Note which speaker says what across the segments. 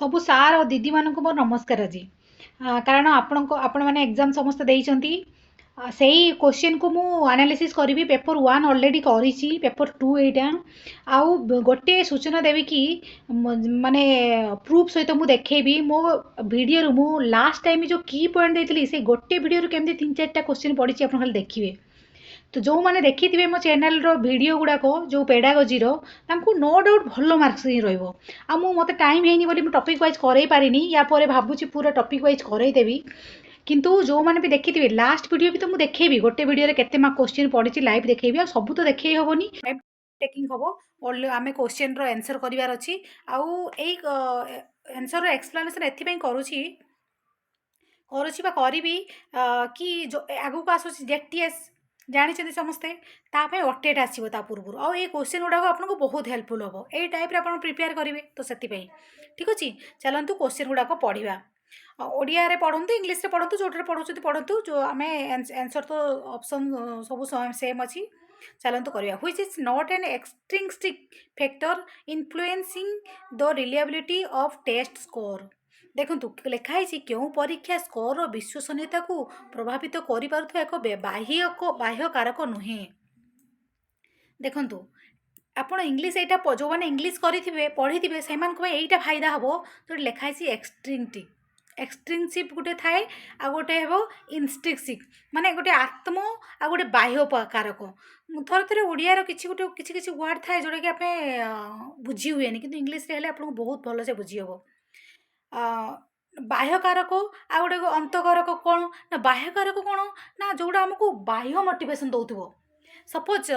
Speaker 1: ସବୁ ସାର୍ ଆଉ ଦିଦିମାନଙ୍କୁ ମୋର ନମସ୍କାର ଆଜି। କାରଣ ଆପଣମାନେ ଏକ୍ଜାମ୍ ସମସ୍ତେ ଦେଇଛନ୍ତି। ସେଇ କୋଶ୍ଚିନ୍‌କୁ ମୁଁ ଆନାଲିସିସ୍ କରିବି। ପେପର୍ 1 ଅଲରେଡ଼ି କରିଛି, ପେପର୍ 2 ଏଇଟା। ଆଉ ଗୋଟିଏ ସୂଚନା ଦେବି କି ମାନେ ପ୍ରୁଫ୍ ସହିତ ମୁଁ ଦେଖେଇବି ମୋ ଭିଡ଼ିଓରୁ। ମୁଁ ଲାଷ୍ଟ ଟାଇମ୍ ଯେଉଁ କି ପଏଣ୍ଟ ଦେଇଥିଲି ସେ ଗୋଟେ ଭିଡ଼ିଓରୁ କେମିତି 3-4ଟା କୋଶ୍ଚିନ୍ ପଡ଼ିଛି ଆପଣ ଖାଲି ଦେଖିବେ। ତ ଯେଉଁମାନେ ଦେଖିଥିବେ ମୋ ଚ୍ୟାନେଲ୍‌ର ଭିଡ଼ିଓ ଗୁଡ଼ାକ ଯେଉଁ ପେଡାଗୋଜିର, ତାଙ୍କୁ ନୋ ଡାଉଟ୍ ଭଲ ମାର୍କସ୍ ହିଁ ରହିବ। ଆଉ ମୋତେ ଟାଇମ୍ ହେଇନି ବୋଲି ମୁଁ ଟପିକ୍ ୱାଇଜ୍ କରେଇ ପାରିନି। ୟା ପରେ ଭାବୁଛି ପୁରା ଟପିକ୍ ୱାଇଜ୍ କରେଇଦେବି। କିନ୍ତୁ ଯେଉଁମାନେ ବି ଦେଖିଥିବେ ଲାଷ୍ଟ ଭିଡ଼ିଓ ବି ତ ମୁଁ ଦେଖେଇବି, ଗୋଟେ ଭିଡ଼ିଓରେ କେତେ ମାର୍କ କୋଶ୍ଚିନ୍ ପଡ଼ିଛି ଲାଇଭ୍ ଦେଖେଇବି। ଆଉ ସବୁ ତ ଦେଖେଇ ହେବନି, ଲାଇଭ୍ ଟେକିଂ ହେବ। ଆମେ କୋଶ୍ଚିନ୍‌ର ଆନ୍ସର୍ କରିବାର ଅଛି। ଆଉ ଏଇ ଆନ୍ସର୍‌ର ଏକ୍ସପ୍ଲାନେସନ୍ ଏଥିପାଇଁ କରୁଛି କରୁଛି ବା କରିବି କି ଆଗକୁ ଆସୁଛି ଜେଟିଏସ୍ ଜାଣିଛନ୍ତି ସମସ୍ତେ, ତା ପାଇଁ ଅପଡେଟ୍ ଆସିବ ତା ପୂର୍ବରୁ। ଆଉ ଏଇ କୋଶ୍ଚିନ୍ ଗୁଡ଼ାକ ଆପଣଙ୍କୁ ବହୁତ ହେଲ୍ପଫୁଲ୍ ହେବ। ଏଇ ଟାଇପ୍ରେ ଆପଣ ପ୍ରିପେୟାର କରିବେ ତ ସେଥିପାଇଁ। ଠିକ୍ ଅଛି, ଚାଲନ୍ତୁ କୋଶ୍ଚିନ୍ ଗୁଡ଼ାକ ପଢ଼ିବା। ଓଡ଼ିଆରେ ପଢ଼ନ୍ତୁ, ଇଂଲିଶରେ ପଢ଼ନ୍ତୁ, ଯେଉଁଟାରେ ପଢ଼ୁଛନ୍ତି ପଢ଼ନ୍ତୁ। ଯେଉଁ ଆମେ ଆନ୍ସର୍ ତ ଅପସନ୍ ସବୁ ସେମ୍ ଅଛି। ଚାଲନ୍ତୁ କରିବା। Which is not an extrinsic factor influencing the reliability of test score. ଦେଖନ୍ତୁ ଲେଖା ହେଇଛି କେଉଁ ପରୀକ୍ଷା ସ୍କୋରର ବିଶ୍ୱସନୀୟତାକୁ ପ୍ରଭାବିତ କରିପାରୁଥିବା ଏକ ବାହ୍ୟ କାରକ ନୁହେଁ। ଦେଖନ୍ତୁ ଆପଣ ଇଂଲିଶ ଏଇଟା ଯେଉଁମାନେ ଇଂଲିଶ କରିଥିବେ ପଢ଼ିଥିବେ ସେମାନଙ୍କ ପାଇଁ ଏଇଟା ଫାଇଦା ହେବ। ଯେଉଁଠି ଲେଖା ହେଇଛି ଏକ୍ସଟ୍ରିନ୍ସିକ୍ ଗୋଟେ ଥାଏ, ଆଉ ଗୋଟେ ହେବ ଇନଷ୍ଟ୍ରିକ୍ସିକ୍, ମାନେ ଗୋଟେ ଆତ୍ମ ଆଉ ଗୋଟେ ବାହ୍ୟ କାରକ। ଥରେ ଥରେ ଓଡ଼ିଆର କିଛି କିଛି ୱାର୍ଡ଼ ଥାଏ ଯେଉଁଟାକି ଆମେ ବୁଝି ହୁଏନି, କିନ୍ତୁ ଇଂଲିଶରେ ହେଲେ ଆପଣଙ୍କୁ ବହୁତ ଭଲସେ ବୁଝି ହେବ। ବାହ୍ୟକାରକ ଆଉ ଗୋଟେ ଅନ୍ତଃକାରକ କ'ଣ ନା, ବାହ୍ୟକାରକ କ'ଣ ନା ଯେଉଁଟା ଆମକୁ ବାହ୍ୟ ମୋଟିଭେସନ୍ ଦେଉଥିବ। ସପୋଜ୍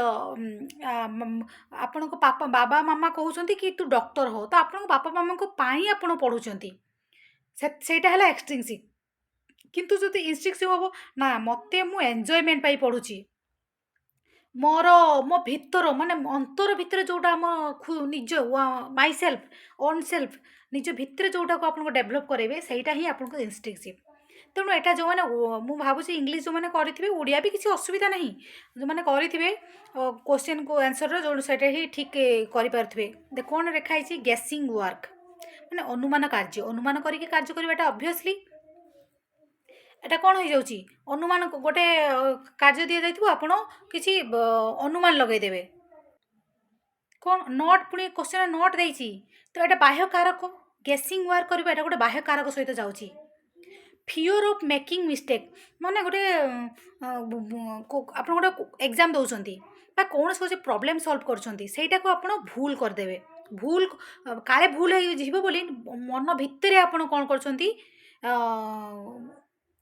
Speaker 1: ଆପଣଙ୍କ ବାବା ମାମା କହୁଛନ୍ତି କି ତୁ ଡକ୍ଟର ହୋ, ତ ଆପଣଙ୍କ ବାପା ମାମାଙ୍କ ପାଇଁ ଆପଣ ପଢ଼ୁଛନ୍ତି, ସେଇଟା ହେଲା ଏକ୍ସଟ୍ରିନ୍ସିକ୍। କିନ୍ତୁ ଯଦି ଇନଷ୍ଟ୍ରିକ୍ସିକ୍ ହେବ ନା, ମୋତେ ମୁଁ ଏନ୍ଜୟମେଣ୍ଟ ପାଇଁ ପଢ଼ୁଛି, ମୋ ଭିତର ମାନେ ଅନ୍ତର ଭିତରେ ଯେଉଁଟା ଆମ ନିଜ ମାଇ ସେଲ୍ଫ ଓନ୍ ସେଲ୍ଫ ନିଜ ଭିତରେ ଯେଉଁଟାକୁ ଆପଣଙ୍କୁ ଡେଭଲପ୍ କରାଇବେ ସେଇଟା ହିଁ ଆପଣଙ୍କୁ ଇନଷ୍ଟ୍ରିକ୍ସିଭ୍। ତେଣୁ ଏଇଟା ଯେଉଁମାନେ ମୁଁ ଭାବୁଛି ଇଂଲିଶ ଯେଉଁମାନେ କରିଥିବେ, ଓଡ଼ିଆ ବି କିଛି ଅସୁବିଧା ନାହିଁ। ଯେଉଁମାନେ କରିଥିବେ କୋଶ୍ଚିନ୍କୁ ଆନ୍ସର୍ର ଯେଉଁ ସେଇଟା ହିଁ ଠିକ୍ କରିପାରୁଥିବେ। କ'ଣ ଲେଖା ହେଇଛି ଗେସିଂ ୱାର୍କ, ମାନେ ଅନୁମାନ କରିକି କାର୍ଯ୍ୟ କରିବାଟା ଅବଭିୟସ୍ଲି ଏଇଟା କ'ଣ ହେଇଯାଉଛି, ଅନୁମାନ ଗୋଟେ କାର୍ଯ୍ୟ ଦିଆଯାଇଥିବ, ଆପଣ କିଛି ଅନୁମାନ ଲଗାଇଦେବେ। କ'ଣ ନଟ୍, ପୁଣି କୋଶ୍ଚିନ୍‌ରେ ନଟ୍ ଦେଇଛି, ତ ଏଇଟା ବାହ୍ୟ କାରକ। ଗେସିଂ ୱାର୍କ କରିବା ଏଇଟା ଗୋଟେ ବାହ୍ୟ କାରକ ସହିତ ଯାଉଛି। ଫିଓର ଅଫ୍ ମେକିଂ ମିଷ୍ଟେକ୍, ମାନେ ଗୋଟେ ଆପଣ ଗୋଟେ ଏକ୍ଜାମ୍ ଦେଉଛନ୍ତି ବା କୌଣସି ପ୍ରୋବ୍ଲେମ୍ ସଲ୍ଭ କରୁଛନ୍ତି, ସେଇଟାକୁ ଆପଣ ଭୁଲ କରିଦେବେ। ଭୁଲ କାଳେ ଭୁଲ ହେଇଯିବ ବୋଲି ମନ ଭିତରେ ଆପଣ କ'ଣ କରୁଛନ୍ତି,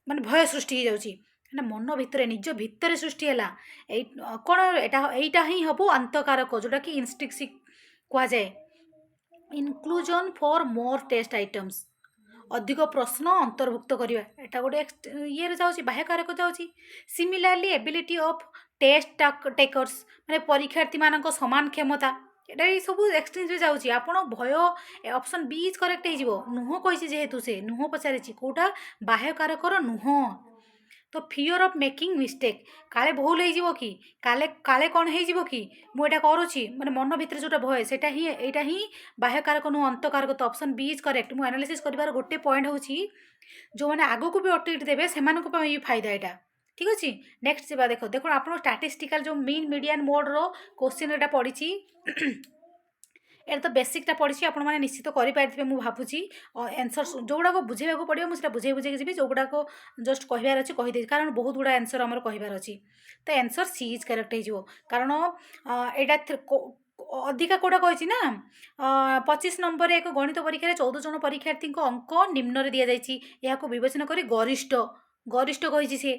Speaker 1: ମାନେ ଭୟ ସୃଷ୍ଟି ହେଇଯାଉଛି। ମାନେ ମନ ଭିତରେ ନିଜ ଭିତରେ ସୃଷ୍ଟି ହେଲା। ଏଇ କ'ଣ ଏଇଟା ହିଁ ହେବ ଅନ୍ତଃକାରକ, ଯେଉଁଟାକି ଇନଷ୍ଟ୍ରିକ୍ସିକ୍ କୁହାଯାଏ। Inclusion for more test items, ଅଧିକ ପ୍ରଶ୍ନ ଅନ୍ତର୍ଭୁକ୍ତ କରିବା, ଏଇଟା ଗୋଟେ ଇଏରେ ଯାଉଛି, ବାହ୍ୟକାରକ ଯାଉଛି। ସିମିଲାରଲି ଏବିଲିଟି ଅଫ୍ ଟେଷ୍ଟ ଟେକର୍ସ, ମାନେ ପରୀକ୍ଷାର୍ଥୀମାନଙ୍କ ସମାନ କ୍ଷମତା, ଏଇଟା ବି ସବୁ ଏକ୍ସଟ୍ରିନ୍ସରେ ଯାଉଛି। ଆପଣ ଭୟ, ଅପସନ୍ ବି ଇଜ୍ କରେକ୍ଟ ହେଇଯିବ। ନୁହଁ କହିଛି, ଯେହେତୁ ସେ ନୁହଁ ପଚାରିଛି, କେଉଁଟା ବାହ୍ୟକାରକର ନୁହଁ। ତ ଫିଅର୍ ଅଫ୍ ମେକିଂ ମିଷ୍ଟେକ୍, କାଳେ ଭୁଲ ହେଇଯିବ କି, କାଳେ କ'ଣ ହେଇଯିବ କି, ମୁଁ ଏଇଟା କରୁଛି, ମାନେ ମନ ଭିତରେ ଯେଉଁଟା ଭୟ, ଏଇଟା ହିଁ ବାହ୍ୟକାରକ ନୁହଁ, ଅନ୍ତଃକାରକ। ତ ଅପସନ୍ ବି ଇଜ୍ କରେକ୍ଟ। ମୁଁ ଆନାଲିସିସ୍ କରିବାର ଗୋଟେ ପଏଣ୍ଟ ହେଉଛି, ଯେଉଁମାନେ ଆଗକୁ ବି ଅଟିଟ୍ ଦେବେ ସେମାନଙ୍କ ପାଇଁ ଫାଇଦା ଏଇଟା। ଠିକ୍ ଅଛି, ନେକ୍ସଟ ଯିବା। ଦେଖନ୍ତୁ ଆପଣ ଷ୍ଟାଟିଷ୍ଟିକାଲ ଯେଉଁ ମିନ୍ ମିଡ଼ିଆନ୍ ମୋଡ଼୍ର କୋଶ୍ଚିନ୍ ଏଇଟା ପଡ଼ିଛି। ଏଇଟା ତ ବେସିକ୍ଟା ପଡ଼ିଛି, ଆପଣମାନେ ନିଶ୍ଚିତ କରିପାରିଥିବେ ମୁଁ ଭାବୁଛି। ଆନ୍ସର୍ ଯେଉଁଗୁଡ଼ାକ ବୁଝେଇବାକୁ ପଡ଼ିବ ମୁଁ ସେଇଟା ବୁଝେଇକି ଯିବି, ଯେଉଁଗୁଡ଼ାକ ଜଷ୍ଟ କହିବାର ଅଛି କହିଦେଇଛି, କାରଣ ବହୁତ ଗୁଡ଼ା ଆନ୍ସର୍ ଆମର କହିବାର ଅଛି। ତ ଆନ୍ସର୍ ସି ଇଜ୍ କରେକ୍ଟ ହେଇଯିବ, କାରଣ ଏଇଟା ଅଧିକା କେଉଁଟା କହିଛି ନା, 25 ନମ୍ବରରେ ଏକ ଗଣିତ ପରୀକ୍ଷାରେ 14 ଜଣ ପରୀକ୍ଷାର୍ଥୀଙ୍କ ଅଙ୍କ ନିମ୍ନରେ ଦିଆଯାଇଛି, ଏହାକୁ ବିବେଚନା କରି ଗରିଷ୍ଠ କହିଛି ସିଏ।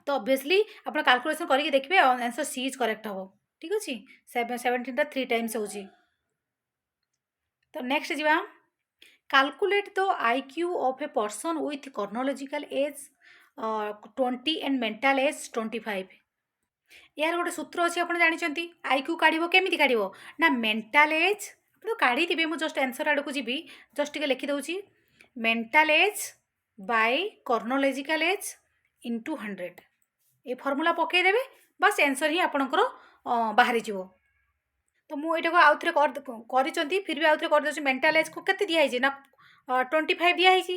Speaker 1: ତ ଅବଭିୟସ୍ଲି ଆପଣ କାଲକୁଲେସନ୍ କରିକି ଦେଖିବେ, ଆନ୍ସର୍ ସି ଇଜ୍ କରେକ୍ଟ ହେବ। ଠିକ୍ ଅଛି, 17ଟା 3 ଟାଇମ୍ସ ହେଉଛି। ତ ନେକ୍ସଟ ଯିବା। Calculate the IQ of a person with chronological age 20 and mental age 25। ଏହାର ଗୋଟେ ସୂତ୍ର ଅଛି, ଆପଣ ଜାଣିଛନ୍ତି। IQ କାଢ଼ିବ କେମିତି କାଢ଼ିବ ନା, ମେଣ୍ଟାଲ ଏଜ୍ ଆପଣ କାଢ଼ିଥିବେ, ମୁଁ ଜଷ୍ଟ ଆନ୍ସର୍ ଆଡ଼କୁ ଯିବି, ଜଷ୍ଟ ଟିକେ ଲେଖିଦେଉଛି। Mental age by chronological age into 100, এই ଫର୍ମୁଲା ପକାଇଦେବେ, ବାସ୍ ଆନ୍ସର୍ ହିଁ ଆପଣଙ୍କର ବାହାରିଯିବ। तो ମୁଁ ଏଇଟାକୁ ଆଉଥରେ କରିଛନ୍ତି ଫିର୍ ବି ଆଉଥରେ କରିଦେଉଛି। ମେଣ୍ଟାଲ୍ ଏଜ୍କୁ କେତେ ଦିଆହେଇଛି ନା 25 ଦିଆହେଇଛି।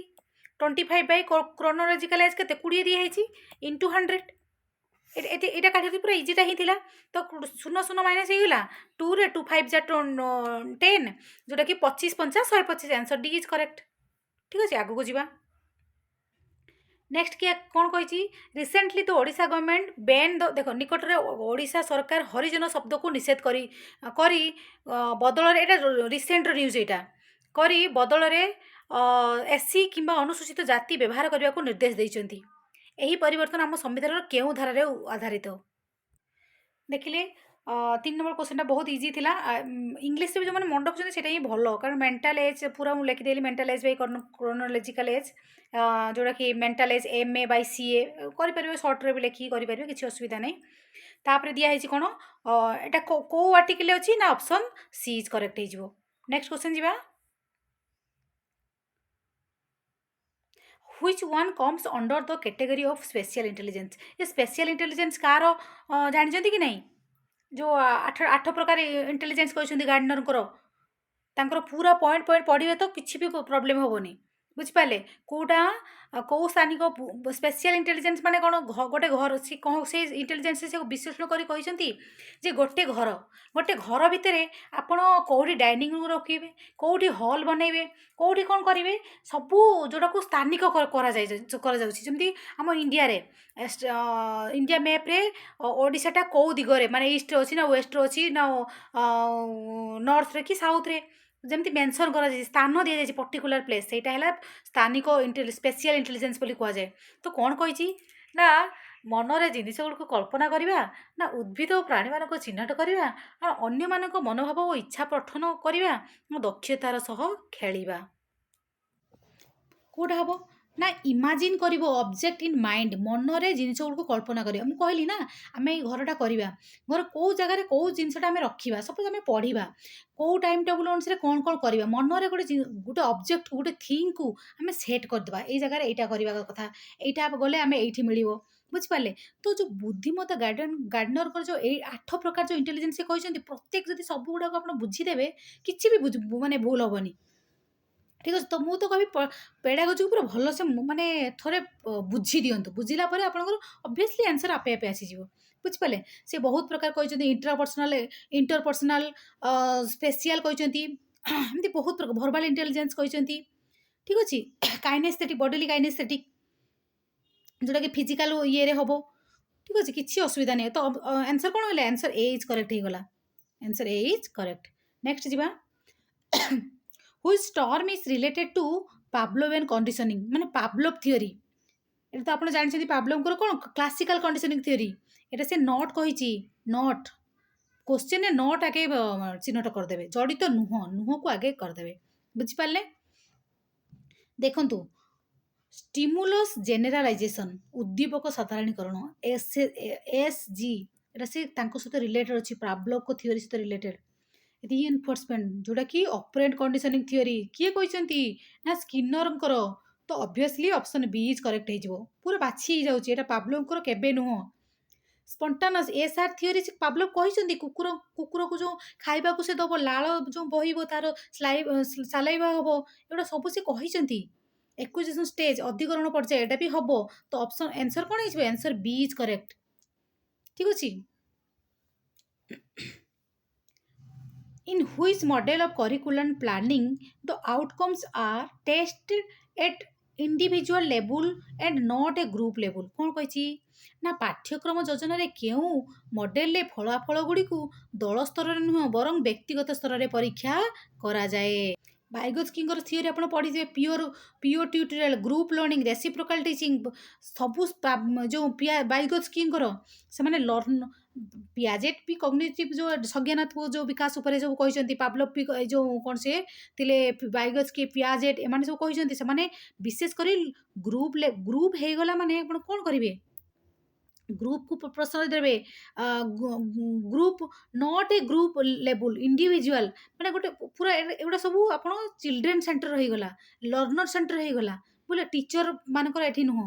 Speaker 1: 25 ବାଇ କ୍ରୋନୋଲୋଜିକାଲ୍ ଏଜ୍ କେତେ 20 ଦିଆହେଇଛି ଇଣ୍ଟୁ 100। ଏଇଟା କାଢ଼ିକି ପୁରା ଇଜିଟା ହିଁ ଥିଲା। ତ ଶୂନ ଶୂନ ମାଇନସ୍ ହେଇଗଲା 2ରେ 2 5 ଯା 10, ଯେଉଁଟାକି 25 50 125 ଆନ୍ସର୍ ଡି ଇଜ୍ କରେକ୍ଟ। ଠିକ୍ ଅଛି, ଆଗକୁ ଯିବା। ନେକ୍ସଟ କିଏ କ'ଣ କହିଛି? ରିସେଣ୍ଟଲି ତ ଓଡ଼ିଶା ଗଭର୍ଣ୍ଣମେଣ୍ଟ ବେନ୍ ଦେଖ ନିକଟରେ ଓଡ଼ିଶା ସରକାର ହରିଜନ ଶବ୍ଦକୁ ନିଷେଧ କରି ବଦଳରେ, ଏଇଟା ରିସେଣ୍ଟର ନ୍ୟୁଜ୍, ଏଇଟା କରି ବଦଳରେ ଏସ୍ସି କିମ୍ବା ଅନୁସୂଚିତ ଜାତି ବ୍ୟବହାର କରିବାକୁ ନିର୍ଦ୍ଦେଶ ଦେଇଛନ୍ତି। ଏହି ପରିବର୍ତ୍ତନ ଆମ ସମ୍ବିଧାନର କେଉଁ ଧାରାରେ ଆଧାରିତ? ଦେଖିଲେ 3 ନମ୍ବର କ୍ୱେଶ୍ଚନଟା ବହୁତ ଇଜି ଥିଲା। ଇଂଲିଶରେ ବି ଯେଉଁମାନେ ମନେ ରଖୁଛନ୍ତି ସେଇଟା ହିଁ ଭଲ, କାରଣ ମେଣ୍ଟାଲ୍ ଏଜ୍ ପୁରା ମୁଁ ଲେଖିଦେଲି ମେଣ୍ଟାଲ୍ ଏଜ୍ ବାଇ କ୍ରୋନୋଲୋଜିକାଲ୍ ଏଜ୍, ଯେଉଁଟାକି mental age MA Bai CA କରିପାରିବେ, ସର୍ଟରେ ବି ଲେଖିକି କରିପାରିବେ, କିଛି ଅସୁବିଧା ନାହିଁ। ତାପରେ ଦିଆହେଇଛି କ'ଣ, ଏଇଟା କେଉଁ ଆର୍ଟିକଲ୍ରେ ଅଛି ନା ଅପସନ୍ ସି ଇଜ୍ କରେକ୍ଟ ହେଇଯିବ। ନେକ୍ସଟ କ୍ୱେଶ୍ଚନ୍ ଯିବା। which one comes under the category of special intelligence? ये special intelligence କାର ଜାଣିଛନ୍ତି କି ନାହିଁ? ଯେଉଁ ଆଠ ପ୍ରକାର ଇଣ୍ଟେଲିଜେନ୍ସ କହିଛନ୍ତି ଗାର୍ଡନରଙ୍କର, ତାଙ୍କର ପୁରା ପଏଣ୍ଟ ପଏଣ୍ଟ ପଢ଼ିବେ ତ କିଛି ବି ପ୍ରୋବ୍ଲେମ୍ ହେବନି। ବୁଝିପାରିଲେ? କେଉଁଟା କେଉଁ ସ୍ଥାନିକ ସ୍ପେଶିଆଲ ଇଣ୍ଟେଲିଜେନ୍ସ ମାନେ କ'ଣ, ଗୋଟେ ଘର, ସେ କ'ଣ ସେ ଇଣ୍ଟେଲିଜେନ୍ସ ସେ ବିଶ୍ଳେଷଣ କରି କହିଛନ୍ତି ଯେ ଗୋଟେ ଘର ଭିତରେ ଆପଣ କେଉଁଠି ଡାଇନିଂ ରୁମ୍ ରଖିବେ, କେଉଁଠି ହଲ୍ ବନେଇବେ, କେଉଁଠି କ'ଣ କରିବେ, ସବୁ ଯେଉଁଟାକୁ ସ୍ଥାନିକ କରାଯାଉଛି। ଯେମିତି ଆମ ଇଣ୍ଡିଆରେ ଇଣ୍ଡିଆ ମ୍ୟାପ୍ରେ ଓଡ଼ିଶାଟା କେଉଁ ଦିଗରେ, ମାନେ ଇଷ୍ଟରେ ଅଛି ନା ୱେଷ୍ଟରେ ଅଛି ନା ନର୍ଥରେ କି ସାଉଥରେ, ଯେମିତି ମେନସନ୍ କରାଯାଇଛି, ସ୍ଥାନ ଦିଆଯାଇଛି ପର୍ଟିକୁଲାର ପ୍ଲେସ୍, ସେଇଟା ହେଲା ସ୍ଥାନିକ ସ୍ପେଶିଆଲ ଇଣ୍ଟେଲିଜେନ୍ସ ବୋଲି କୁହାଯାଏ। ତ କ'ଣ କହିଛି ନା ମନରେ ଜିନିଷ ଗୁଡ଼ିକୁ କଳ୍ପନା କରିବା, ନା ଉଦ୍ଭିଦ ଓ ପ୍ରାଣୀମାନଙ୍କୁ ଚିହ୍ନଟ କରିବା, ନା ଅନ୍ୟମାନଙ୍କ ମନୋଭାବ ଓ ଇଚ୍ଛା ପଠନ କରିବା, ନା ଦକ୍ଷତାର ସହ ଖେଳିବା। କେଉଁଟା ହେବ ନା ଇମାଜିନ୍ କରିବ, ଅବଜେକ୍ଟ ଇନ୍ ମାଇଣ୍ଡ, ମନରେ ଜିନିଷ ଗୁଡ଼ିକୁ କଳ୍ପନା କରିବା। ମୁଁ କହିଲି ନା ଆମେ ଏଇ ଘରଟା କରିବା, ଘର କେଉଁ ଜାଗାରେ କେଉଁ ଜିନିଷଟା ଆମେ ରଖିବା, ସପୋଜ୍ ଆମେ ପଢ଼ିବା, କେଉଁ ଟାଇମ୍ ଟେବୁଲ୍ ଅନୁସାରେ କ'ଣ କ'ଣ କରିବା, ମନରେ ଗୋଟେ ଅବଜେକ୍ଟ ଗୋଟେ ଥିଙ୍ଗକୁ ଆମେ ସେଟ୍ କରିଦେବା, ଏଇ ଜାଗାରେ ଏଇଟା କରିବା କଥା, ଏଇଟା ଗଲେ ଆମେ ଏଇଠି ମିଳିବ। ବୁଝିପାରିଲେ? ତ ଯେଉଁ ବୁଦ୍ଧିମତ୍ତା ଗାର୍ଡନରଙ୍କର ଯେଉଁ ଏଇ 8 ପ୍ରକାର ଯେଉଁ ଇଣ୍ଟେଲିଜେନ୍ସ କହିଛନ୍ତି, ପ୍ରତ୍ୟେକ ଯଦି ସବୁ ଗୁଡ଼ାକ ଆପଣ ବୁଝିଦେବେ କିଛି ବି ମାନେ ଭୁଲ ହେବନି। ଠିକ୍ ଅଛି, ତ ମୁଁ ତ କହିବି ପେଡ଼ାଗୋଜିକୁ ପୁରା ଭଲସେ ମାନେ ଥରେ ବୁଝି ଦିଅନ୍ତୁ। ବୁଝିଲା ପରେ ଆପଣଙ୍କର ଅବଭିୟସଲି ଆନ୍ସର୍ ଆପେ ଆପେ ଆସିଯିବ। ବୁଝିପାରିଲେ? ସେ ବହୁତ ପ୍ରକାର କହିଛନ୍ତି, ଇଣ୍ଟରପର୍ସନାଲ୍, ସ୍ପେସିଆଲ୍ କହିଛନ୍ତି, ଏମିତି ବହୁତ ପ୍ରକାର ଭର୍ବାଲ୍ ଇଣ୍ଟେଲିଜେନ୍ସ କହିଛନ୍ତି। ଠିକ୍ ଅଛି, କାଇନେସ୍ଥେଟିକ୍, ବଡିଲି କାଇନେସ୍ଥେଟିକ୍, ଯେଉଁଟାକି ଫିଜିକାଲ୍ ଇଏରେ ହେବ। ଠିକ୍ ଅଛି, କିଛି ଅସୁବିଧା ନାହିଁ। ତ ଆନ୍ସର୍ କ'ଣ ହେଲା? ଆନ୍ସର୍ ଏ ଇଜ୍ କରେକ୍ଟ ହେଇଗଲା। Answer A is correct. Next ଯିବା। which term is related to Pavlovian conditioning, ମାନେ ପାଭଲୋଭ ଥିଓରି। এটা ତ ଆପଣ ଜାଣିଛନ୍ତି ପାଭଲୋଭଙ୍କର କ'ଣ କ୍ଲାସିକାଲ କଣ୍ଡିସନିଂ ଥିଓରି। এটা ସେ ନଟ୍ କହିଛି, ନଟ୍ କୋଶ୍ଚିନ୍ରେ ନଟ୍ ଆଗେ ଚିହ୍ନଟ କରିଦେବେ, ଜଡ଼ିତ ନୁହଁକୁ ଆଗେ କରିଦେବେ। ବୁଝିପାରିଲେ? ଦେଖନ୍ତୁ, ଷ୍ଟିମୁଲସ୍ ଜେନେରାଲାଇଜେସନ୍, ଉଦ୍ଦୀପକ ସାଧାରଣୀକରଣ, SG, এটা ସେ ତାଙ୍କ ସହିତ ରିଲେଟେଡ୍ ଅଛି, ପାଭଲୋଭଙ୍କ ଥିଓରି ସହିତ ରିଲେଟେଡ୍। ରିଇନଫୋର୍ସମେଣ୍ଟ, ଯେଉଁଟାକି ଅପରେଣ୍ଟ କଣ୍ଡିସନିଂ ଥିଓରି, କିଏ କହିଛନ୍ତି ନା ସ୍କିନରଙ୍କର। ତ obviously option B is correct ହେଇଯିବ। ପୁରା ବାଛି ହେଇଯାଉଛି, ଏଇଟା ପାଭଲୋଭଙ୍କର କେବେ ନୁହଁ। ସ୍ପଣ୍ଟାନସ୍ SR ଥିଓରି ସେ ପାଭଲୋଭ କହିଛନ୍ତି, କୁକୁରକୁ ଯେଉଁ ଖାଇବାକୁ ସେ ଦେବ, ଲାଳ ଯେଉଁ ବହିବ, ତାର ସାଲାଇଭା ହେବ, ଏଗୁଡ଼ା ସବୁ ସେ କହିଛନ୍ତି। ଏକ୍ୱିଜିସନ୍ ଷ୍ଟେଜ୍, ଅଧିକରଣ ପର୍ଯ୍ୟାୟ, ଏଇଟା ବି ହେବ। ତ ଅପସନ୍ ଆନ୍ସର୍ କ'ଣ ହେଇଯିବ? Answer B is correct. ଠିକ୍ ଅଛି। In which model of curriculum planning the outcomes are tested at individual level and not a group level? କ'ଣ କହିଛି ନା ପାଠ୍ୟକ୍ରମ ଯୋଜନାରେ କେଉଁ ମଡେଲରେ ଫଳାଫଳ ଗୁଡ଼ିକୁ ଦଳ ସ୍ତରରେ ନୁହଁ ବରଂ ବ୍ୟକ୍ତିଗତ ସ୍ତରରେ ପରୀକ୍ଷା କରାଯାଏ। ଭାଇଗୋଜକିଙ୍କର ଥିଓରି ଆପଣ ପଢ଼ିଥିବେ, peer tutorial, group learning, reciprocal teaching, ସବୁ ଯେଉଁ ଭାଇଗୋଜକିଙ୍କର ସେମାନେ ପିଆଜେଟ୍ ବି କଗ୍ନିଟିଭ୍ ଯେଉଁ ସଂଜ୍ଞାନାତ୍ମକ ଯେଉଁ ବିକାଶ ଉପରେ ସବୁ କହିଛନ୍ତି, ପାଭଲୋଭ ବି ଯେଉଁ କ'ଣ ସେ ଥିଲେ, ଭାଇଗୋଜକି, ପିଆଜେଟ୍, ଏମାନେ ସବୁ କହିଛନ୍ତି। ସେମାନେ ବିଶେଷ କରି ଗ୍ରୁପ୍ ହେଇଗଲା ମାନେ ଆପଣ କ'ଣ କରିବେ? ଗ୍ରୁପକୁ ପ୍ରଶ୍ରୟ ଦେବେ। ଗ୍ରୁପ୍ ନଟ୍ ଏ ଗ୍ରୁପ୍ ଲେବୁଲ୍, ଇଣ୍ଡିଭିଜୁଆଲ, ମାନେ ଗୋଟେ ପୁରା ଏଗୁଡ଼ା ସବୁ ଆପଣ ଚିଲଡ୍ରେନ୍ ସେଣ୍ଟର ହେଇଗଲା, ଲର୍ଣ୍ଣର ସେଣ୍ଟର ହେଇଗଲା, ବୋଲେ ଟିଚର ମାନଙ୍କର ଏଠି ନୁହଁ।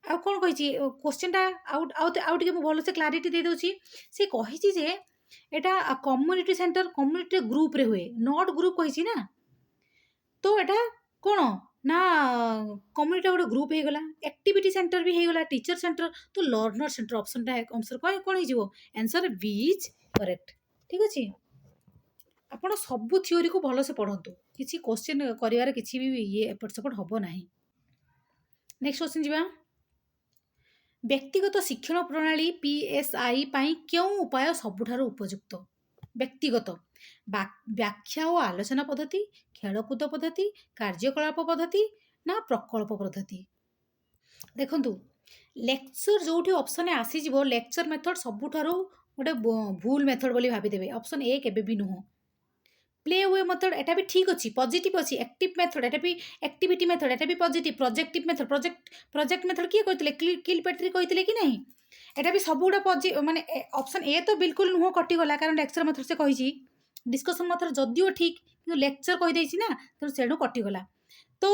Speaker 1: ଆଉ କ'ଣ କହିଛି କ୍ୱେଶ୍ଚିନ୍ଟା ଆଉ ଟିକେ ମୁଁ ଭଲସେ କ୍ଲାରିଟି ଦେଇଦେଉଛି। ସେ କହିଛି ଯେ এটা কম্ୟୁନିଟି ସେଣ୍ଟର କମ୍ୟୁନିଟି ଗ୍ରୁପ୍ରେ ହୁଏ, ନଟ୍ ଗ୍ରୁପ୍ କହିଛି ନା। ତ ଏଟା କ'ଣ ନା କମ୍ୟୁନିଟି ଗୋଟେ ଗ୍ରୁପ୍ ହେଇଗଲା, ଆକ୍ଟିଭିଟି ସେଣ୍ଟର ବି ହେଇଗଲା, ଟିଚର ସେଣ୍ଟର, ତ ଲର୍ଣ୍ଣର ସେଣ୍ଟର ଅପସନ୍ଟା ଆନ୍ସର କ'ଣ ହେଇଯିବ? Answer B is correct. ଠିକ୍ ଅଛି, ଆପଣ ସବୁ ଥିଓରିକୁ ଭଲସେ ପଢ଼ନ୍ତୁ, କିଛି କୋଶ୍ଚିନ୍ କରିବାର କିଛି ବି ଇଏ ଏପଟ ସେପଟ ହେବ ନାହିଁ। ନେକ୍ସଟ କୋଶ୍ଚିନ୍ ଯିବା। ବ୍ୟକ୍ତିଗତ ଶିକ୍ଷଣ ପ୍ରଣାଳୀ PSI ପାଇଁ କେଉଁ ଉପାୟ ସବୁଠାରୁ ଉପଯୁକ୍ତ? ବ୍ୟକ୍ତିଗତ ବ୍ୟାଖ୍ୟା ଓ ଆଲୋଚନା ପଦ୍ଧତି, ଖେଳକୁଦ ପଦ୍ଧତି, କାର୍ଯ୍ୟକଳାପ ପଦ୍ଧତି ନା ପ୍ରକଳ୍ପ ପଦ୍ଧତି? ଦେଖନ୍ତୁ, ଲେକ୍ଚର ଯେଉଁଠି ଅପସନ୍ରେ ଆସିଯିବ ଲେକ୍ଚର ମେଥଡ଼ ସବୁଠାରୁ ଗୋଟେ ଭୁଲ ମେଥଡ଼ ବୋଲି ଭାବିଦେବେ, ଅପସନ୍ ଏ କେବେ ବି ନୁହଁ। ପ୍ଲେ ୱେ ମେଥଡ଼ ଏଟା ବି ଠିକ୍ ଅଛି, ପଜିଟିଭ୍ ଅଛି, ଆକ୍ଟିଭ୍ ମେଥଡ଼ ଏଟା ବି ଆକ୍ଟିଭିଟି ମେଥଡ଼ ଏଟା ବି ପଜିଟିଭ୍, ପ୍ରୋଜେକ୍ଟିଭ୍ ମେଥଡ଼ ପ୍ରୋଜେକ୍ଟ ମେଥଡ଼ କିଏ କହିଥିଲେ? କିଲପେଟ୍ରି କହିଥିଲେ କି ନାହିଁ? ଏଟା ବି ସବୁଗୁଡ଼ା ମାନେ ଅପସନ୍ ଏ ତ ବିଲକୁଲ ନୁହଁ, କଟିଗଲା, କାରଣ ଲେକ୍ଚର ମେଥଡ଼ ସେ କହିଛି। ଡିସ୍କସନ୍ ମେଥଡ଼ ଯଦିଓ ଠିକ୍ କିନ୍ତୁ ଲେକ୍ଚର କହିଦେଇଛି ନା, ତେଣୁ ସେଣୁ କଟିଗଲା। ତ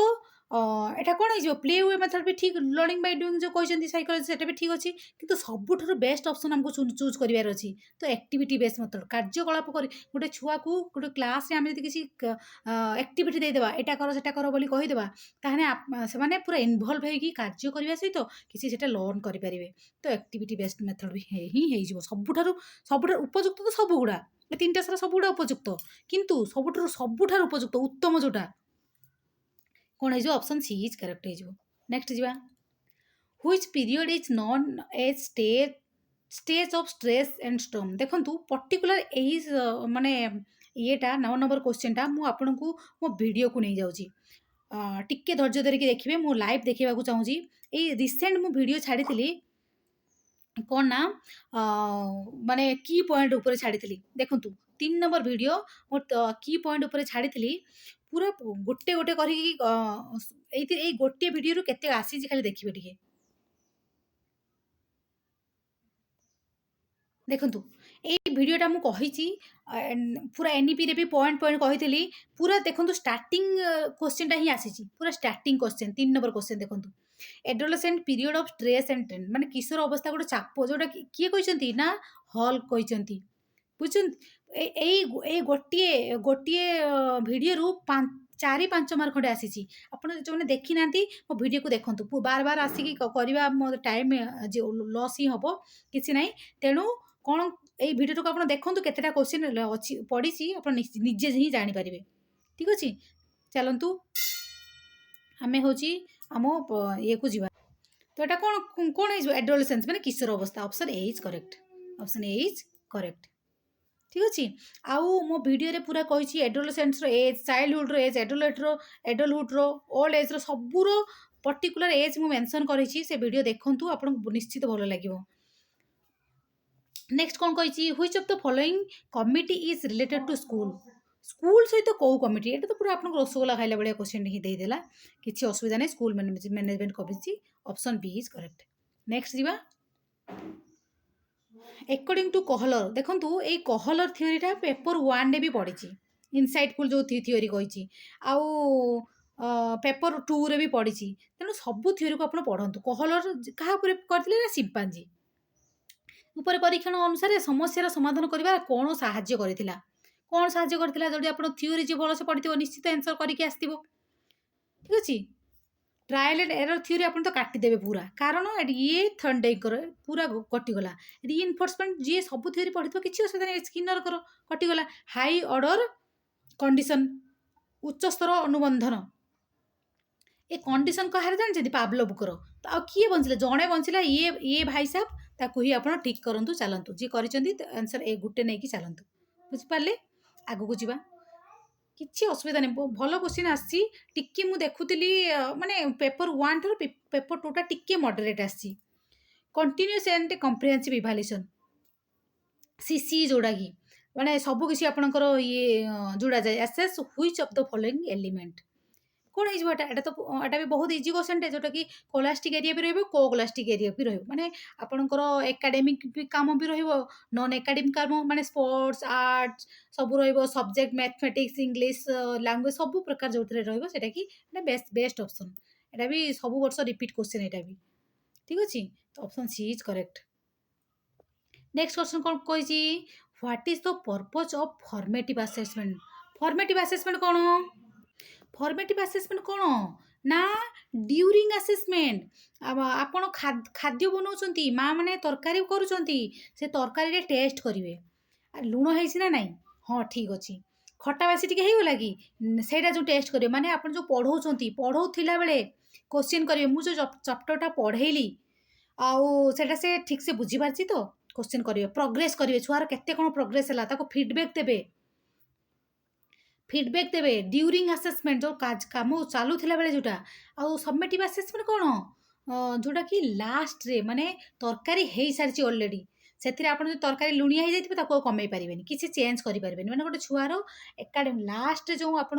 Speaker 1: এটা କ'ଣ ହେଇଯିବ? ପ୍ଲେ ୱେ ମେଥଡ଼ ବି ଠିକ୍, ଲର୍ଣ୍ଣିଂ ବାଇ ଡୁଇଂ ଯେଉଁ କହିଛନ୍ତି ସାଇକୋଲୋଜି ସେଟା ବି ଠିକ୍ ଅଛି, କିନ୍ତୁ ସବୁଠାରୁ ବେଷ୍ଟ ଅପସନ୍ ଆମକୁ ଚୁଜ୍ କରିବାର ଅଛି। ତ ଆକ୍ଟିଭିଟି ବେସ୍ ମେଥଡ଼, କାର୍ଯ୍ୟକଳାପ କରି ଗୋଟେ ଛୁଆକୁ ଗୋଟେ କ୍ଲାସ୍ରେ ଆମେ ଯଦି କିଛି ଆକ୍ଟିଭିଟି ଦେଇଦେବା, ଏଇଟା କର ସେଟା କର ବୋଲି କହିଦେବା, ତାହେଲେ ସେମାନେ ପୁରା ଇନଭଲ୍ଭ ହେଇକି କାର୍ଯ୍ୟ କରିବା ସହିତ କିଛି ସେଟା ଲର୍ଣ୍ଣ କରିପାରିବେ। ତ ଆକ୍ଟିଭିଟି ବେସ୍ଡ ମେଥଡ଼ ବି ହିଁ ହେଇଯିବ ସବୁଠାରୁ ଉପଯୁକ୍ତ। ତ ସବୁଗୁଡ଼ା ଏ ତିନିଟା ସାରା ସବୁଗୁଡ଼ା ଉପଯୁକ୍ତ, କିନ୍ତୁ ସବୁଠାରୁ ଉପଯୁକ୍ତ ଉତ୍ତମ ଯେଉଁଟା କ'ଣ ହେଇଯିବ? ଅପସନ୍ ସି ଇଜ୍ କରେକ୍ଟ ହେଇଯିବ। ନେକ୍ସଟ ଯିବା। Which period is non age stage of stress and storm? ଦେଖନ୍ତୁ, ପର୍ଟିକୁଲାର ଏଇ ମାନେ ଇଏଟା 9 ନମ୍ବର କ୍ୱେଶ୍ଚିନ୍ଟା ମୁଁ ଆପଣଙ୍କୁ ମୋ ଭିଡ଼ିଓକୁ ନେଇଯାଉଛି, ଟିକେ ଧୈର୍ଯ୍ୟ ଧରିକି ଦେଖିବେ, ମୁଁ ଲାଇଭ୍ ଦେଖିବାକୁ ଚାହୁଁଛି। ଏଇ ରିସେଣ୍ଟ ମୁଁ ଭିଡ଼ିଓ ଛାଡ଼ିଥିଲି କ'ଣ ନା ମାନେ କି ପଏଣ୍ଟ ଉପରେ ଛାଡ଼ିଥିଲି। ଦେଖନ୍ତୁ, 3 ନମ୍ବର ଭିଡ଼ିଓ ମୁଁ କି ପଏଣ୍ଟ ଉପରେ ଛାଡ଼ିଥିଲି, ପୁରା ଗୋଟେ ଗୋଟେ କରିକି ଏଇ ଗୋଟିଏ ଭିଡ଼ିଓରୁ କେତେ ଆସିଛି ଖାଲି ଦେଖିବେ ଟିକେ। ଦେଖନ୍ତୁ, ଏଇ ଭିଡ଼ିଓଟା ମୁଁ କହିଛି ପୁରା NEPରେ ବି ପଏଣ୍ଟ କହିଥିଲି। ପୁରା ଦେଖନ୍ତୁ, ଷ୍ଟାର୍ଟିଂ କ୍ୱେଶ୍ଚିନ୍ଟା ହିଁ ଆସିଛି, ପୁରା ଷ୍ଟାର୍ଟିଂ କ୍ୱେଶ୍ଚିନ୍ 3 ନମ୍ବର କ୍ୱେଶ୍ଚିନ୍ ଦେଖନ୍ତୁ। Adolescent period of stress and strain, ମାନେ କିଶୋର ଅବସ୍ଥା ଗୋଟେ ଚାପ, ଯେଉଁଟା କିଏ କହିଛନ୍ତି ନା ହଲ୍ କହିଛନ୍ତି, ବୁଝୁଛନ୍ତି? ଏଇ ଗୋଟିଏ ଭିଡ଼ିଓରୁ 4-5 ମାର୍କ ଖଣ୍ଡେ ଆସିଛି। ଆପଣ ଯେଉଁମାନେ ଦେଖିନାହାନ୍ତି ମୋ ଭିଡ଼ିଓକୁ ଦେଖନ୍ତୁ, ବାର ଆସିକି କରିବା ମୋ ଟାଇମ୍ ଲସ୍ ହିଁ ହେବ, କିଛି ନାହିଁ। ତେଣୁ କ'ଣ, ଏଇ ଭିଡ଼ିଓଟାକୁ ଆପଣ ଦେଖନ୍ତୁ, କେତେଟା କ୍ୱେଶ୍ଚିନ୍ ଅଛି ପଡ଼ିଛି, ଆପଣ ନିଜେ ହିଁ ଜାଣିପାରିବେ। ଠିକ୍ ଅଛି, ଚାଲନ୍ତୁ ଆମେ ହେଉଛି ଆମ ଇଏକୁ ଯିବା। ତ ଏଇଟା କ'ଣ ହେଇଯିବ? ଏଡୋଲେସେନ୍ସ ମାନେ କିଶୋର ଅବସ୍ଥା, option A is correct, option A is correct. ଠିକ୍ ଅଛି, ଆଉ ମୋ ଭିଡ଼ିଓରେ ପୁରା କହିଛି ଏଡୋଲେସେନ୍ସର ଏଜ୍, ଚାଇଲ୍ଡହୁଡ଼ର ଏଜ୍, ଏଡଲ୍ଟହୁଡ଼ର, ଓଲ୍ଡ ଏଜ୍ର ସବୁର ପର୍ଟିକୁଲାର ଏଜ୍ ମୁଁ ମେନସନ୍ କରିଛି। ସେ ଭିଡ଼ିଓ ଦେଖନ୍ତୁ, ଆପଣଙ୍କୁ ନିଶ୍ଚିତ ଭଲ ଲାଗିବ। ନେକ୍ସଟ କ'ଣ କହିଛି? Which of the following committee is related two school ସହିତ କେଉଁ କମିଟି? ଏଇଟା ତ ପୁରା ଆପଣଙ୍କୁ ରସଗୋଲା ଖାଇଲା ଭଳିଆ କ୍ୱେଶ୍ଚିନ୍ ହିଁ ଦେଇଦେଲା, କିଛି ଅସୁବିଧା ନାହିଁ। School management committee, option B is correct. Next ଯିବା। ଏକର୍ଡିଂ ଟୁ କହଲର, ଦେଖନ୍ତୁ ଏଇ କହଲର ଥିଓରିଟା ପେପର 1ରେ ବି ପଡ଼ିଛି, ଇନସାଇଟଫୁଲ୍ ଯେଉଁ ଥିଓରି କହିଛି, ଆଉ ପେପର 2ରେ ବି ପଡ଼ିଛି। ତେଣୁ ସବୁ ଥିଓରିକୁ ଆପଣ ପଢ଼ନ୍ତୁ। କହଲର କାହା ଉପରେ କରିଥିଲେ ନା ସିମ୍ପାଞ୍ଜି ଉପରେ ପରୀକ୍ଷଣ ଅନୁସାରେ ସମସ୍ୟାର ସମାଧାନ କରିବା କ'ଣ ସାହାଯ୍ୟ କରିଥିଲା? ଯଦି ଆପଣ ଥିଓରି ଯିଏ ଭଲସେ ପଢ଼ିଥିବ ନିଶ୍ଚିତ ଆନ୍ସର କରିକି ଆସିଥିବ। ଠିକ୍ ଅଛି, ଟ୍ରାଏଲ୍ ଆଣ୍ଡ ଏରର ଥିଓରି ଆପଣ ତ କାଟିଦେବେ ପୁରା, କାରଣ ଇଏ ଥର୍ନଡାଇକର ପୁରା କଟିଗଲା। ରିଇନଫୋର୍ସମେଣ୍ଟ ଯିଏ ସବୁ ଥିଓରି ପଢ଼ିଥିବ କିଛି ଅସୁବିଧା ନାହିଁ, ସ୍କିନରଙ୍କର କଟିଗଲା। ହାଇ ଅର୍ଡର କଣ୍ଡିସନ୍, ଉଚ୍ଚସ୍ତର ଅନୁବନ୍ଧନ, ଏ କଣ୍ଡିସନ୍ କାହାର ଜାଣିଛନ୍ତି? ପାଭଲୋଭଙ୍କର। ତ ଆଉ କିଏ ବଞ୍ଚିଲା? ଜଣେ ବଞ୍ଚିଲା, ଇଏ ଭାଇ ସାହେବ, ତାକୁ ହିଁ ଆପଣ ଠିକ୍ କରନ୍ତୁ, ଚାଲନ୍ତୁ। ଯିଏ କରିଛନ୍ତି ଆନ୍ସର ଏ ଗୋଟେ ନେଇକି ଚାଲନ୍ତୁ, ବୁଝିପାରିଲେ? ଆଗକୁ ଯିବା, କିଛି ଅସୁବିଧା ନାହିଁ, ଭଲ କ୍ୱେଶ୍ଚିନ୍ ଆସିଛି। ଟିକେ ମୁଁ ଦେଖୁଥିଲି ମାନେ ପେପର 1 ଠାରୁ ପେପର 2ଟା ଟିକେ ମଡରେଟ୍ ଆସିଛି। Continuous and comprehensive evaluation, CC, ଯେଉଁଟାକି ମାନେ ସବୁକିଛି ଆପଣଙ୍କର ଇଏ ଯୋଡ଼ାଯାଏ। Assess which of the following element, କ'ଣ ହେଇଯିବ? ଏଟା ବି ବହୁତ ଇଜି କ୍ୱେଶ୍ଚିନ୍ଟେ, ଯେଉଁଟାକି କୋଲାଷ୍ଟିକ୍ ଏରିଆ ବି ରହିବ, କୋଲାଷ୍ଟିକ୍ ଏରିଆ ବି ରହିବ, ମାନେ ଆପଣଙ୍କର ଏକାଡେମିକ୍ ବି କାମ ବି ରହିବ, ନନ୍ ଏକାଡେମିକ୍ କାମ ମାନେ ସ୍ପୋର୍ଟସ୍, ଆର୍ଟସ୍ ସବୁ ରହିବ, ସବଜେକ୍ଟ ମ୍ୟାଥମେଟିକ୍ସ, ଇଂଲିଶ ଲାଙ୍ଗୁଏଜ ସବୁ ପ୍ରକାର ଯେଉଁଥିରେ ରହିବ, ସେଇଟାକି ଏଇଟା ବେଷ୍ଟ ଅପସନ୍। ଏଇଟା ବି ସବୁ ବର୍ଷ ରିପିଟ୍ କ୍ୱେଶ୍ଚିନ୍ ଏଇଟା ବି। ଠିକ୍ ଅଛି, ତ option C is correct. Next question କ'ଣ କହିଛି? What is the purpose of formative assessment? Formative assessment कौन? फॉर्मेटिव असेसमेंट कौन ना ड्यूरिंग असेसमेंट आपण खाद्य बनाउछंती माँ माने तरकारी करूछंती से तरकारी रे टेस्ट करिवे लुण ହେଇଛି ना नहीं हाँ ठीक अच्छी खटा बासी टिके ହେଇଗଲା कि ସେଇଟା जो टेस्ट करिवे माने आपण जो पढ़ौछंती पढ़ौथिला बेले क्वेश्चन करिवे मु जो चैप्टरटा पढ़ेली आउ सेटा से ठीक से बुझी पारछि तो क्वेश्चन करिवे प्रोग्रेस करिवे छुआर केते कोन प्रोग्रेस हला ताको फीडबैक देवे ड्यूरिंग असेसमेंट जो काम चलुला बेले जोटा आउ सबमिटिव असेसमेंट कौन जोटा कि लास्ट रे माने तरकारी हो सारी ऑलरेडी से आप तरकारी लुणिया हो जाए कमे पारे किसी चेंज करें मैंने गोटे छुआर एकाडेमी लास्ट जो आप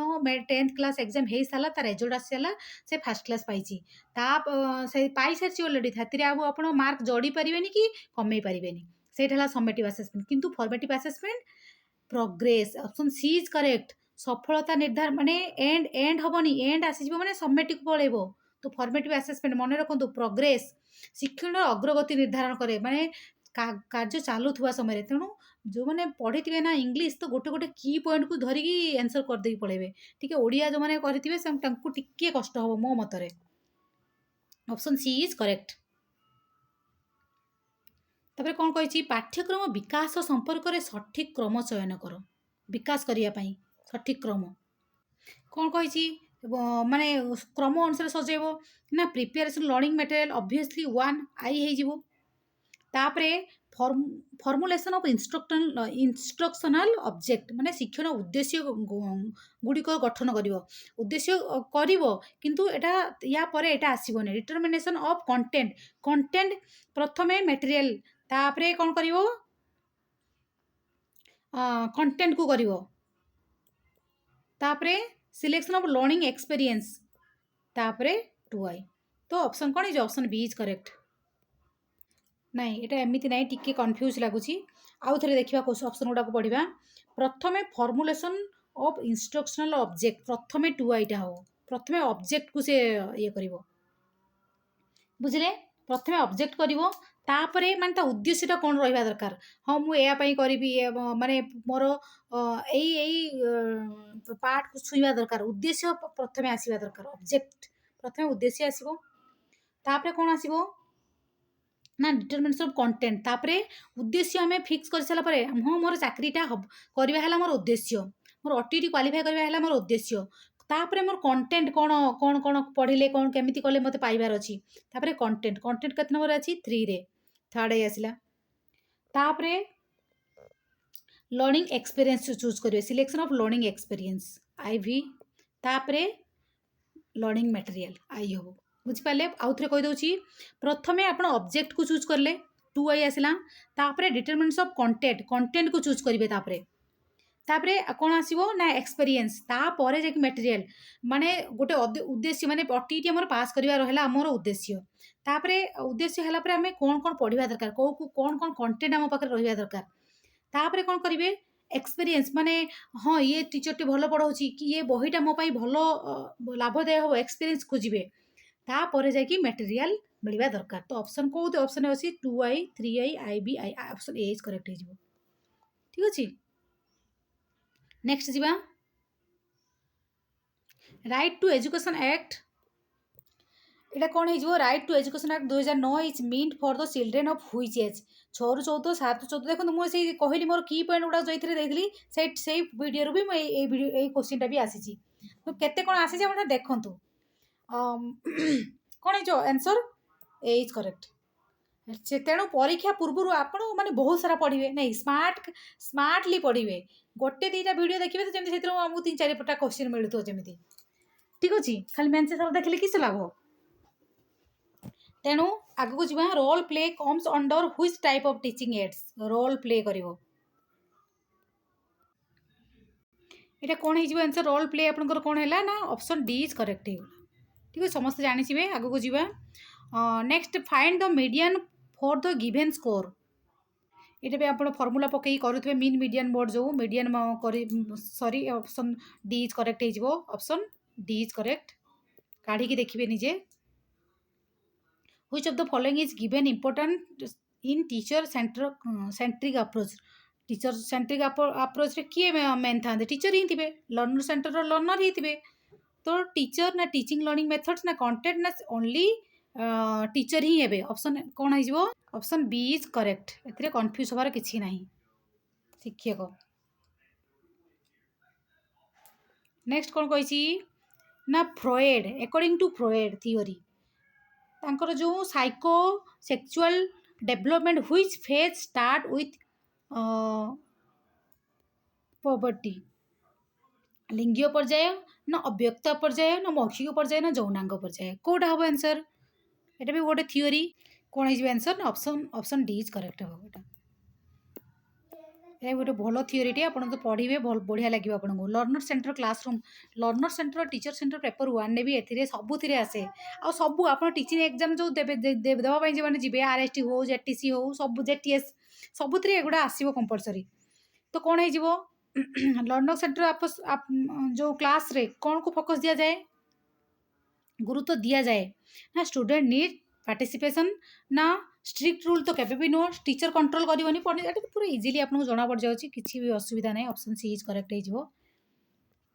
Speaker 1: 10th क्लास एग्जाम हो सारा तार रिजल्ट आसला से फर्स्ट क्लास पाई पाई सारी ऑलरेडी से आप मार्क जोड़ी पारे कि कमे पारे से सबमिटिव असेसमेंट किंतु formative assessment progress option C is correct सफलता निर्धारण माने एंड एंड हबनी एंड आसी माने सबमिट को पळेबो तो फॉर्मेटिव असेसमेंट मन रखु प्रोग्रेस शिक्षण अग्रगति निर्धारण करे माने कार्य चालुवा समय तेणु जो मैंने पढ़ी थे ना इंग्लीश तो गोटे गोटे की पॉइंट को धरिकी आंसर करदे पड़े टी ओडिया जो मैंने करेंगे कष्ट हम मो मतरे ऑप्शन सी इज करेक्ट तापर कौन कही पाठ्यक्रम विकास संपर्क में सठिक क्रम चयन कर विकास करने सठिक क्रम कौन कही माने क्रम अनुसार सजेब ना प्रिपेरेसन लर्निंग मटेरियल ऑब्वियसली 1 आई हो तापरे फॉर्मुलेशन ऑफ इंस्ट्रक्शनल ऑब्जेक्ट माने शिक्षण उद्देश्य गुड़िक गठन कर उद्देश्य कर किंतु एटा या परे एटा आसीबने डिटरमिनेशन ऑफ कंटेंट कंटेंट प्रथमे मटेरियल तापरे कौन करिवो कंटेंट को करिवो तापरे सिलेक्शन ऑफ लर्निंग एक्सपीरियंस तापरे 2i तो ऑप्शन कौन है ऑप्शन बी इज करेक्ट नाई एटा एमती ना टी कन्फ्यूज लगुच आउ थे देखा ऑप्शन गुड़ाक पढ़ा प्रथमे फॉर्मुलेशन ऑफ इंस्ट्रक्शनल ऑब्जेक्ट प्रथमे 2iटा हो प्रथमे ऑब्जेक्ट को से ये कर बुझे प्रथमे ऑब्जेक्ट करिवो तापरे माने ता उद्देश्यटा कौन रहा दरकार हाँ मुझे करी माने मोर यही पार्ट को छुईवा दरकार उद्देश्य प्रथमे आसवा दरकार ऑब्जेक्ट प्रथमे उद्देश्य आसो तापरे कौन आसो ना डिटरमिनेशन ऑफ कंटेंट तापरे उद्देश्य आम फिक्स कर सारा हाँ मोर चाकरीटा करवा मोर उद्देश्य मोर ओटीटी क्वालिफाई करवा मोर उद्देश्य तापरे मोर कंटेंट कौन कौन कौन पढ़ले कौन केमिति कले मते पाइबार अछि तापरे कंटेंट कंटेंट केते नंबर अछि 3 रे थर्ड आसला तापरे लर्निंग एक्सपीरियंस चूज करिवे सिलेक्शन ऑफ लर्निंग एक्सपीरियंस आईवी तापरे लर्निंग मटेरियल आई हो बुझिपारे आउ थे कहीदे प्रथमे आप ऑब्जेक्ट को चूज करले 2i आसला तापरे डिटरमिनेशन ऑफ कंटेंट कंटेंट को चूज करेंगे तापरे कौन आसो ना एक्सपीरियंस तापर जाकि मटेरियल माने गोटे उद्देश्य माने ओटीटी आमर पास करवा रहा आमर उद्देश्य तापरे उद्देश्य है आम कौन कौन पढ़ा दरकार कौन कौन कंटेंट आम पाखे रहा दरकार तापरे कौन करेंगे एक्सपीरियंस माने हाँ ये टीचर टी भल पढ़ाऊँगी कि ये बहीटा मो भल लाभदायक हम एक्सपीरियंस खोजे तापर जाकि मटेरियल मिलवा दरकार तो ऑप्शन कौन ऑप्शन अच्छी 2i 3i IB option A is correct हो ठीक अच्छे नेक्स्ट जीवा राइट टू एजुकेशन एक्ट एटा कौन हो right to education act 2009 is meant for the children of which age 6 ରୁ 14 7 ରୁ 14 देखो मुझे कहली मोर की पॉइंट गुड़ा जो देती से वीडियो भी ये क्वेश्चन भी आसी तो केते कौन आसी देखु कौन है आंसर ए इज करेक्ट तेणु परीक्षा पूर्व आप बहुत सारा पढ़े नहीं स्मार्टली पढ़े गोटे 2टा वीडियो देखिए तो जमी आमको 3-4टा क्वेश्चन मिलू जमी ठीक अच्छे खाली मेन्स सारा देखिले किस लाभ तेणु आगू जा role play comes under which type of teaching aids role play करिवो एटा कौन हो आंसर रोल प्ले आपनकर कौन है ना ऑप्शन डी इज करेक्ट हो ठीक है समस्त जानी आगू जा next find the median for the given score ये भी आप फर्मूला पकई करुवे मीन मीडियन मोड जो median sorry option D is correct हो ऑप्शन डी इज करेक्ट काढ़ी देखिए निजे which of the following is given important in teacher centric approach teacher centric approach रे किए मेन था टीचर ही थे लर्नर सेंटर लर्नर ही थे तो टीचर ना टीचिंग लर्निंग मेथड्स ना कंटेंट ना ओनली टीचर ही हे ऑप्शन कौन हो ऑप्शन बी इज करेक्ट ए कन्फ्यूज होबार किसी ना शिक्षक नेक्स्ट कौन कही ना Freud according to Freud theory तांकर जो psycho sexual development which phase start with puberty लिंगीय पर्याय ना अव्यक्त पर्याय ना मौखिक पर्याय ना यौनांग पर्याय कौटा हम आंसर एटा भी गोटे थ्योरी कौन है आंसर ना option option D is correct हम ये गोटे भल थ्योरीटे आप तो पढ़े बढ़िया लगे आपको learner centre classroom learner centre teacher centre paper one भी ए सबुथ आसे आ सब आप टीचिंग एग्जाम जो देवाई जो मैंने जी आर एस टी हो जेटीसी हो सब जेटीएस सबुथ एगुड़ा आसो कंपलसरी तो कौन हो लर्नर सेंटर आप जो क्लास रे कौन को फोकस दिया जाए गुरुत्व दिया जाए ना स्टूडेंट नीड पार्टिसिपेशन ना स्ट्रिक्ट रूल तो केबे भी नुह टीचर कंट्रोल करनी पड़े तो पूरा इजिली आपको जना पड़ जाऊँगी किसी भी असुविधा ना ऑप्शन सी इज करेक्ट हो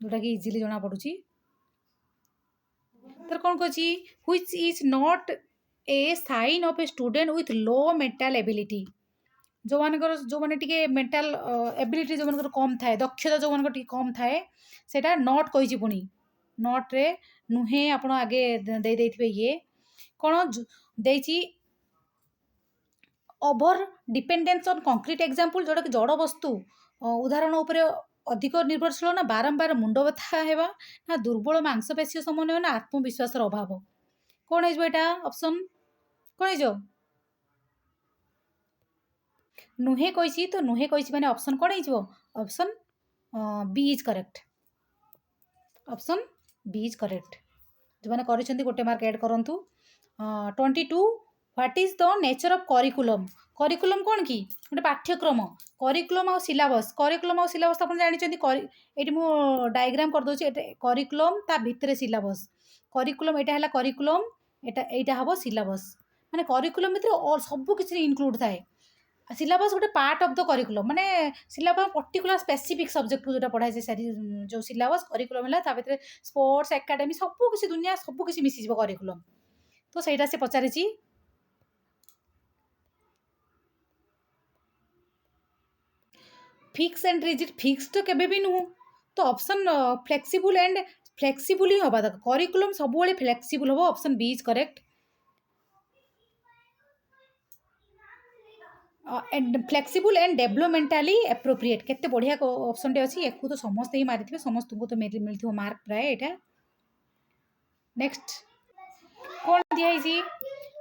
Speaker 1: जोटा कि इजिली जना पड़ुची तर कौन कही which is not a sign of a student with low mental ability जो मानकर जो मैंने टी मेंटल एबिलिटी जो मानकर कम थाए दक्षता जो मान कम थाए सेटा नॉट कही पुणी नॉट रे नुहे आप आगे दे ये कौन देती over dependence on concrete example जोटा कि जड़ वस्तु उदाहरण उपरे अधिक निर्भरशील ना बारंबार मुंड बथा हेबा ना दुर्बल मांसपेशी समन्वय ना आत्मविश्वास अभाव कौन है यहाँ ऑप्शन कौन है नुहे कही तो नुहे कही मैंने ऑप्शन कौन हो option B is correct option B is correct जो मैंने कर गोटे मार्क ऐड करूँ 22 what is the nature of curriculum curriculum कौन कि गोटे पाठ्यक्रम करिकुलम आ सिलेबस करिकुलम आ सिलेबस आप जानते ये मुझे डायग्राम करदे करिकुलम ता भितर सिलेबस करिकुलम यहाँ है करिकुलम यहाँ हम सिलेबस माने करिकुलम भितर सब किसी इनक्लूड थाए सिलेबस गोटे पार्ट ऑफ द करिकुलम माने सिलेबस पर्टिकुलर स्पेसिफिक सब्जेक्ट को जो पढ़ाई सारी जो सिलेबस करिकुलम है भितर स्पोर्ट्स एकाडेमी सब किसी दुनिया सब किसी मिसीज करिकुलम तो सहीटा से पचारि फिक्स एंड रिजिड फिक्स तो केबे भी नुह तो ऑप्शन फ्लेक्सिबल एंड फ्लेक्सिबल ही हवा दरकार करिकुलम सब फ्लेक्सिबल हम option B is correct flexible and developmentally appropriate केते बढ़िया ऑप्शन टे अच्छी एक तो समस्त ही मारी समस्त को तो मिलती मार्क प्राय यहाँ नेक्स्ट कौन दिखाई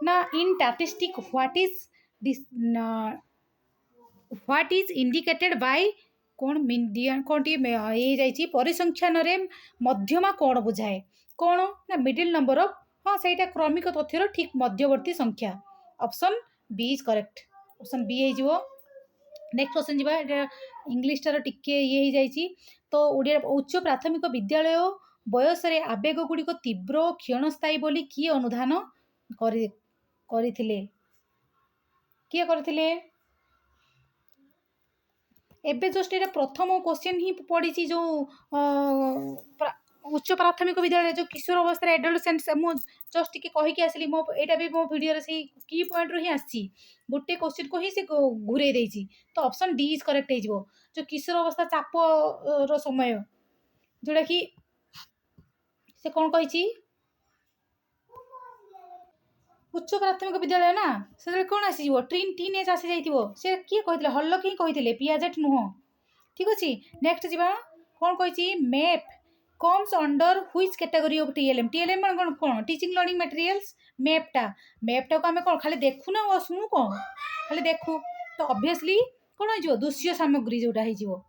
Speaker 1: ना in statistic what is indicated by कौन मीडियन कौन टी परिसंख्यान मध्यमा कौन बुझाए कौन ना मिडिल नंबर ऑफ हाँ सहीटा क्रमिक तथ्यर ठीक मध्यवर्ती संख्या option B is correct option B हो नेक्स्ट क्वेश्चन जी इंग्लिश टार टिके ये जाइए तो ओडिया उच्च प्राथमिक विद्यालय बयस आवेग गुड़िक तीव्र और क्षणस्थायी बोली किए अनुधान करथिले किए करथिले एबे जस्ट ये प्रथम क्वेश्चन ही पड़ी जो उच्च प्राथमिक विद्यालय जो किशोर अवस्था एडोलसेंट मुझे जस्ट टी कहीकि आसली मो यहाँ भी मो भिडियो से की पॉइंट रू ही आसी गोटे क्वेश्चन को ही से घूरे देती तो ऑप्शन डी इज करेक्ट हो जो किशोर अवस्था चाप रो समय जोड़ा कि से कौन कही उच्च प्राथमिक विद्यालय ना से कौन आसी टीन टीन एज आसी जाइए से किए कहते हल्लक ही कहते पियाजेट नुह ठीक अच्छे नेक्स्ट जी कौन कही map comes under which category of TLM TLM कौन कौन टीचिंग लर्निंग मटेरियल्स मैपटा को आम कौन खाली देखु ना शुणु कौन खाली देखु तो ऑब्वियसली कौन हो दृश्य सामग्री जोटा हो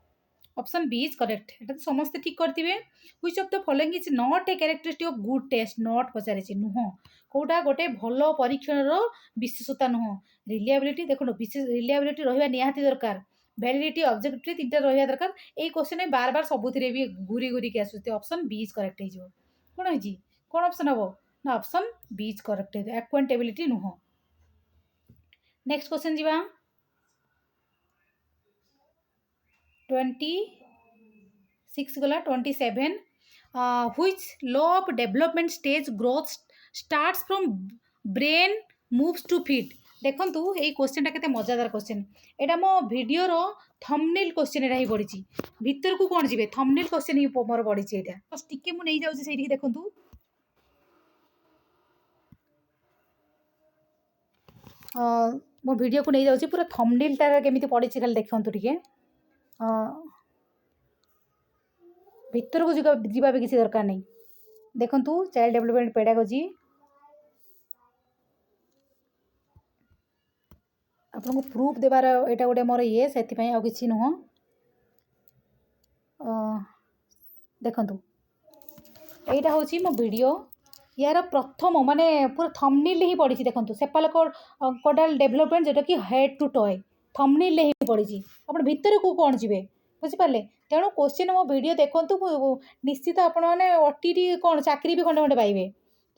Speaker 1: ऑप्शन बी इज करेक्ट ये तो समस्ते ठीक करते which of the following is not a characteristic of good test not पचारे नुह कौटा गोटे भल परीक्षण विशेषता नुह रिलायबिलिटी देखो विशेष रिलायबिलिटी रहा निहाती दरकार वैलिडिटी ऑब्जेक्टिविटी तीनटा रहा दरकार ये क्वेश्चन बार बार सबुथिरे भी घूरी घूरी के आसुचे ऑप्शन बी इज करेक्ट हो कौन है कौन ऑप्शन हम ना option B is correct accountability नुह नेक्स्ट क्वेश्चन जी 26 गला 27 which law of development stage growth starts from brain moves to feet देखंतु एई क्वेश्चनटा केते मजादार क्वेश्चन एटा मो वीडियो रो थंबनेल क्वेश्चन एटा ही पड़िची भीतर को कोन जिवे थंबनेल क्वेश्चन ही मोर पड़िची एटा बस टिके मु नै जाउची सेठी देखंतु मो वीडियो को नै जाउची पूरा थंबनेल टा केमिति पड़िची खाली देखंतु टिके भीतर को जीवा भी किसी दरकार नहीं देखंतु चाइल्ड डेवलपमेंट पेडागोजी आपको प्रूफ देवार यहाँ गोटे मोर ये से कि नुह देखु यहाँ हूँ मो वीडियो यार प्रथम माने पूरा थंबनेल ही पड़ी देखो सेफालोकोडाल डेवलपमेंट जोटा कि हेड टू टॉय थंबनेल ही पड़ी आप भीतर को कौन जी बुझिपारे तेणु क्वेश्चन मो वीडियो देखु निश्चित आपण मैंने ओटीटी कौन चाकरी भी खंडे खंडे पाइबे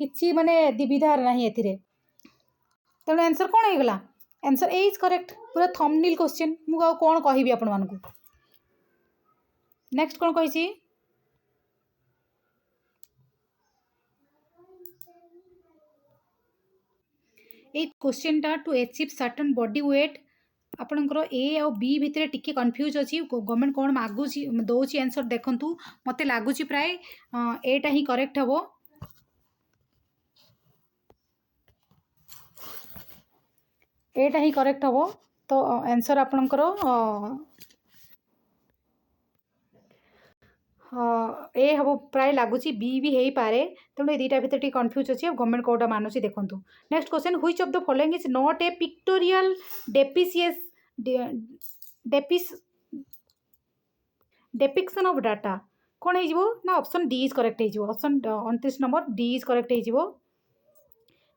Speaker 1: किसी माने दिविधार ना तेणु आंसर कौन होगा आंसर ए इज करेक्ट पूरा थंबनेल क्वेश्चन मुझे कौन कहबी आपण मानकु नेक्स्ट कौन कही ए क्वेश्चन टा to achieve certain body weight आपणकर ए आ बी भितर टिके कन्फ्यूज अच्छी गवर्नमेंट कौन मागुच दौर आंसर देखूँ मत लगुच प्राय एटा ही करेक्ट हम एटा ही करेक्ट हम तो आंसर आपणकर ए हम प्राय लगुच बी भी हो पारे तेणु दुईटा भितर कन्फ्यूज अच्छी गवर्नमेंट कौटा मानुची देखूँ next question which of the following is not a pictorial depiction of data कौन हो ना ऑप्शन डी इज करेक्ट हो option 29 number D is correct हो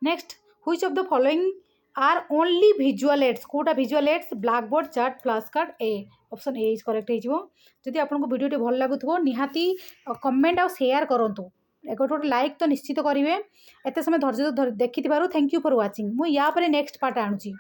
Speaker 1: next which of the following are only visual aids कोटा visual aids black board chart flash card ए option A is correct हो जदि आपको वीडियो भल लगुव निहाती कमेंट आ share करूँ गोटे लाइक तो निश्चित करेंगे एत समय धैर्य देखि थैंक यू फॉर वाचिंग मु या पर नेक्स्ट पार्ट आणुची।